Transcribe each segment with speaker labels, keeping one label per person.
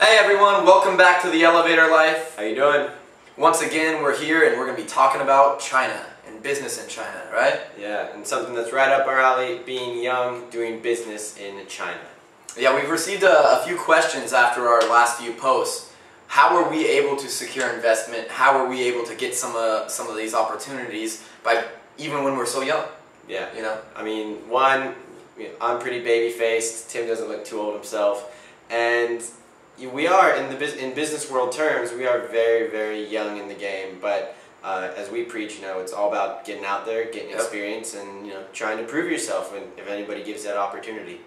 Speaker 1: Hey everyone, welcome back to the Elevator Life.
Speaker 2: How you doing?
Speaker 1: Once again, we're here and we're going to be talking about China and business in China, right?
Speaker 2: Yeah, and something that's right up our alley, being young, doing business in China.
Speaker 1: Yeah, we've received a few questions after our last few posts. How were we able to secure investment? How were we able to get some of these opportunities even when we're so young?
Speaker 2: Yeah,
Speaker 1: you know.
Speaker 2: I mean, one, I'm pretty baby-faced. Tim doesn't look too old himself, and we are in business world terms. We are very, very young in the game, but as we preach, it's all about getting out there, getting experience, and trying to prove yourself if anybody gives that opportunity.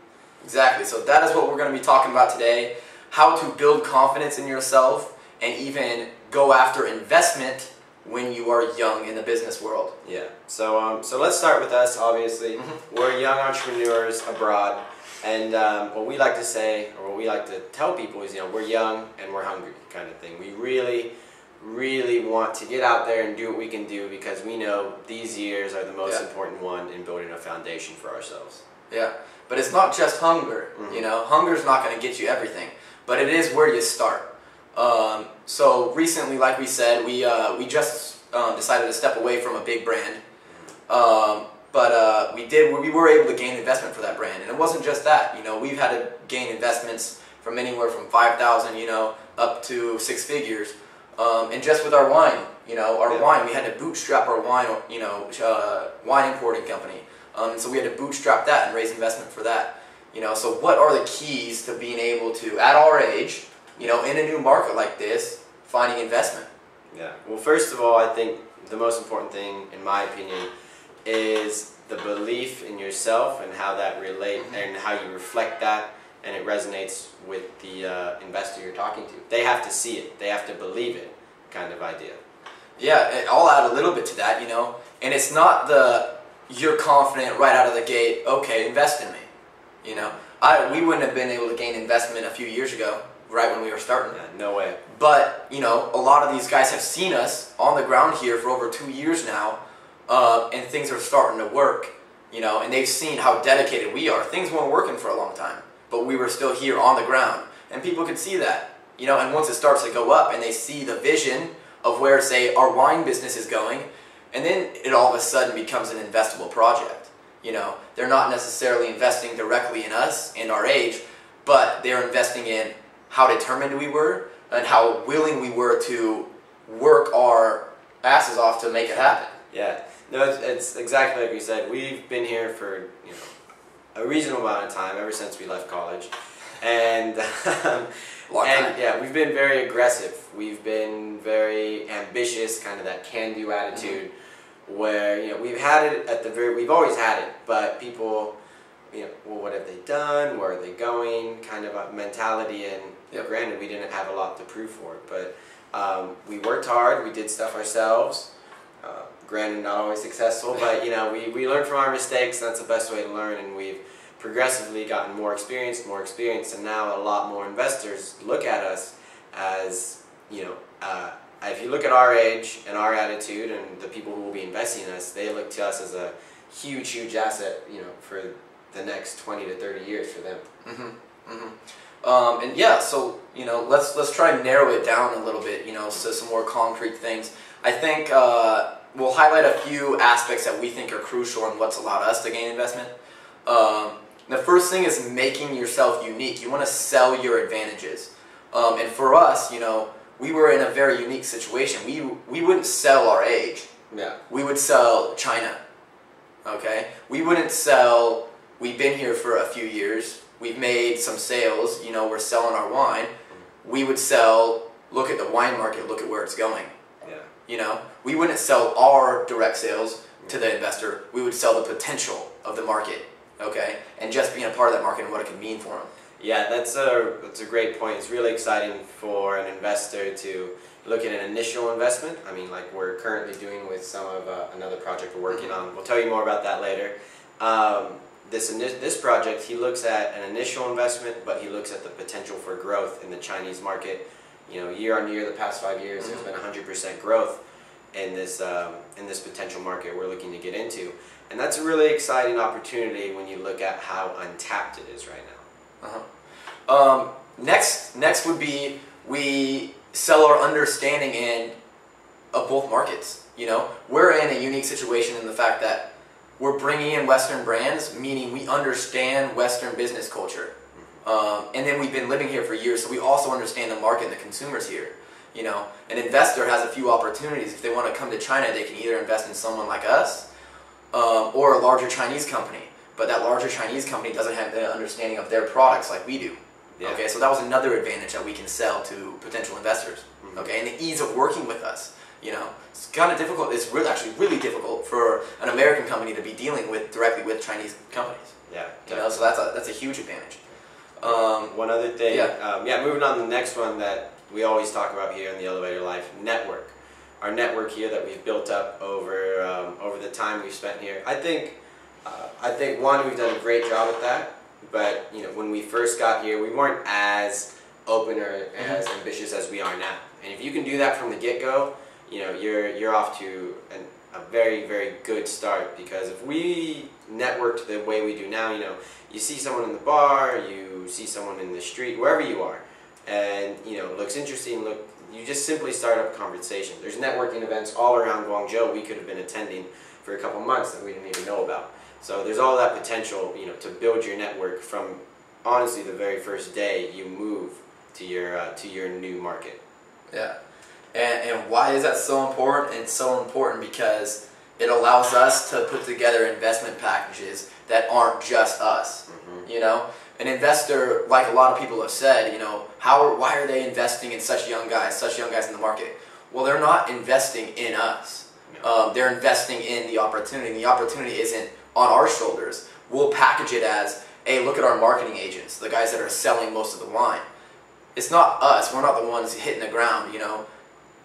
Speaker 1: Exactly. So that is what we're going to be talking about today: how to build confidence in yourself and even go after investment when you are young in the business world.
Speaker 2: Yeah. So let's start with us. Obviously, we're young entrepreneurs abroad. And what we like to say, or what we like to tell people is, we're young and we're hungry kind of thing. We really, really want to get out there and do what we can do because we know these years are the most important one in building a foundation for ourselves.
Speaker 1: Yeah, but it's not just hunger, Hunger's not going to get you everything, but it is where you start. So recently, like we said, we just decided to step away from a big brand. But we were able to gain investment for that brand, and it wasn't just that. We've had to gain investments from anywhere from 5,000, up to 6 figures, and just with our wine, wine, we had to bootstrap our wine, wine importing company. So we had to bootstrap that and raise investment for that. So what are the keys to being able to, at our age, in a new market like this, finding investment?
Speaker 2: Yeah. Well, first of all, I think the most important thing, in my opinion, is the belief in yourself and how that relates and how you reflect that, and it resonates with the investor you're talking to. They have to see it, they have to believe it, kind of idea.
Speaker 1: Yeah, I'll add a little bit to that, and it's not you're confident right out of the gate, okay, invest in me. We wouldn't have been able to gain investment a few years ago, right when we were starting.
Speaker 2: Yeah, no way.
Speaker 1: But, a lot of these guys have seen us on the ground here for over 2 years now. And things are starting to work, and they've seen how dedicated we are. Things weren't working for a long time, but we were still here on the ground, and people could see that, and once it starts to go up and they see the vision of where, say, our wine business is going, and then it all of a sudden becomes an investable project. They're not necessarily investing directly in us and our age, but they're investing in how determined we were and how willing we were to work our asses off to make it happen.
Speaker 2: Yeah. No, it's exactly like we said. We've been here for a reasonable amount of time, ever since we left college, and yeah, we've been very aggressive. We've been very ambitious, kind of that can-do attitude, where we've had it we've always had it, but people, well, what have they done? Where are they going? Kind of a mentality, and granted, we didn't have a lot to prove for it, but we worked hard. We did stuff ourselves. Granted, not always successful, but we learn from our mistakes. And that's the best way to learn, and we've progressively gotten more experience, and now a lot more investors look at us as, if you look at our age and our attitude and the people who will be investing in us, they look to us as a huge, huge asset, for the next 20 to 30 years for them.
Speaker 1: And yeah, so let's try and narrow it down a little bit, so some more concrete things. I think we'll highlight a few aspects that we think are crucial and what's allowed us to gain investment. The first thing is making yourself unique. You want to sell your advantages. And for us, we were in a very unique situation. We wouldn't sell our age.
Speaker 2: Yeah.
Speaker 1: We would sell China. Okay? We wouldn't sell, we've been here for a few years. We've made some sales. We're selling our wine. We would sell, look at the wine market, look at where it's going. We wouldn't sell our direct sales to the investor. We would sell the potential of the market, okay? And just being a part of that market and what it could mean for them.
Speaker 2: Yeah, that's a great point. It's really exciting for an investor to look at an initial investment. I mean, like we're currently doing with some of another project we're working on. We'll tell you more about that later. This project, he looks at an initial investment, but he looks at the potential for growth in the Chinese market. Year on year, the past 5 years, there's been 100% growth in this potential market we're looking to get into, and that's a really exciting opportunity when you look at how untapped it is right now.
Speaker 1: next would be we sell our understanding of both markets. You know, we're in a unique situation in the fact that we're bringing in Western brands, meaning we understand Western business culture. And then we've been living here for years, so we also understand the market and the consumers here. You know, an investor has a few opportunities. If they want to come to China, they can either invest in someone like us or a larger Chinese company. But that larger Chinese company doesn't have the understanding of their products like we do. Yeah. Okay, so that was another advantage that we can sell to potential investors. Mm-hmm. Okay, and the ease of working with us. You know, it's kind of difficult. It's actually really difficult for an American company to be dealing directly with Chinese companies.
Speaker 2: Yeah,
Speaker 1: you know, so that's a huge advantage.
Speaker 2: One other thing, moving on to the next one that we always talk about here in the Elevator Life, network. Our network here that we've built up over the time we've spent here. I think one, we've done a great job at that. But you know, when we first got here, we weren't as open or as ambitious as we are now. And if you can do that from the get-go, you know, you're off to a very, very good start. Because if we networked the way we do now, you know, you see someone in the bar, you see someone in the street, wherever you are, and you know, looks interesting. You just simply start up a conversation. There's networking events all around Guangzhou we could have been attending for a couple months that we didn't even know about. So there's all that potential, you know, to build your network from honestly the very first day you move to your new market.
Speaker 1: Yeah, and why is that so important? It's so important because it allows us to put together investment packages that aren't just us. You know, an investor, like a lot of people have said, you know, why are they investing in such young guys in the market? Well, they're not investing in us. No. They're investing in the opportunity. The opportunity isn't on our shoulders. We'll package it as, hey, look at our marketing agents, the guys that are selling most of the wine. It's not us. We're not the ones hitting the ground, you know.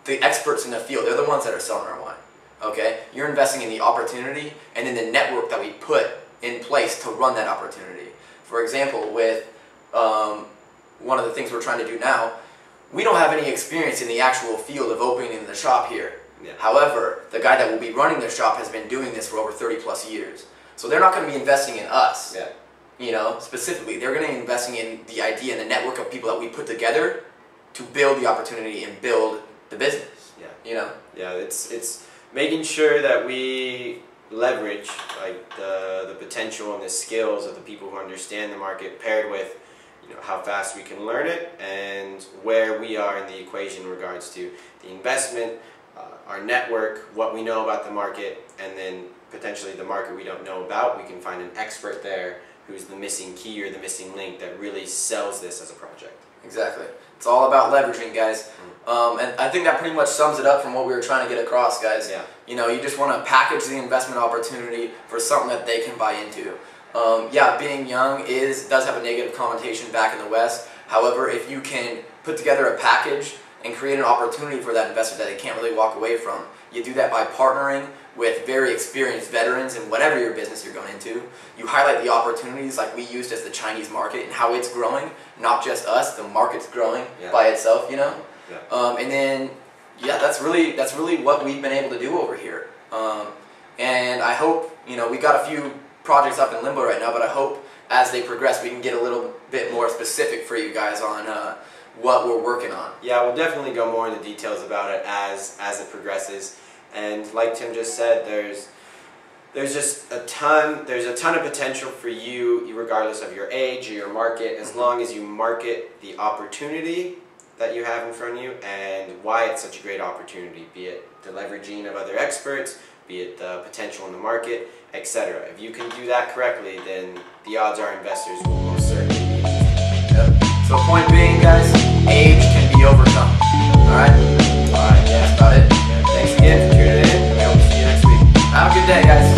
Speaker 1: The experts in the field, they're the ones that are selling our wine. Okay? You're investing in the opportunity and in the network that we put in place to run that opportunity. For example, with one of the things we're trying to do now, we don't have any experience in the actual field of opening the shop here. Yeah. However, the guy that will be running the shop has been doing this for over 30 plus years. So they're not going to be investing in us, you know, specifically. They're going to be investing in the idea and the network of people that we put together to build the opportunity and build the business, you know?
Speaker 2: Yeah, it's making sure that we leverage like the potential and the skills of the people who understand the market, paired with, you know, how fast we can learn it and where we are in the equation in regards to the investment, our network, what we know about the market, and then potentially the market we don't know about. We can find an expert there who's the missing key or the missing link that really sells this as a project.
Speaker 1: Exactly. It's all about leveraging, guys. And I think that pretty much sums it up from what we were trying to get across, guys.
Speaker 2: Yeah.
Speaker 1: You know, you just want to package the investment opportunity for something that they can buy into. Being young does have a negative connotation back in the West. However, if you can put together a package and create an opportunity for that investor that they can't really walk away from, you do that by partnering with very experienced veterans in whatever your business you're going into. You highlight the opportunities like we used as the Chinese market and how it's growing, not just us, the market's growing by itself, you know? Yeah. And then, that's really what we've been able to do over here. And I hope, you know, we got a few projects up in limbo right now, but I hope as they progress we can get a little bit more specific for you guys on what we're working on.
Speaker 2: Yeah, we'll definitely go more into details about it as it progresses. And like Tim just said, there's just a ton of potential for you, regardless of your age or your market, as long as you market the opportunity that you have in front of you and why it's such a great opportunity, be it the leveraging of other experts, be it the potential in the market, etc. If you can do that correctly, then the odds are investors will most certainly be interested.
Speaker 1: Yep. So point being, guys, age can be overcome. Alright? Alright, yeah, that's about it. Yeah, thanks again for tuning in, and we hope to see you next week. Have a good day, guys.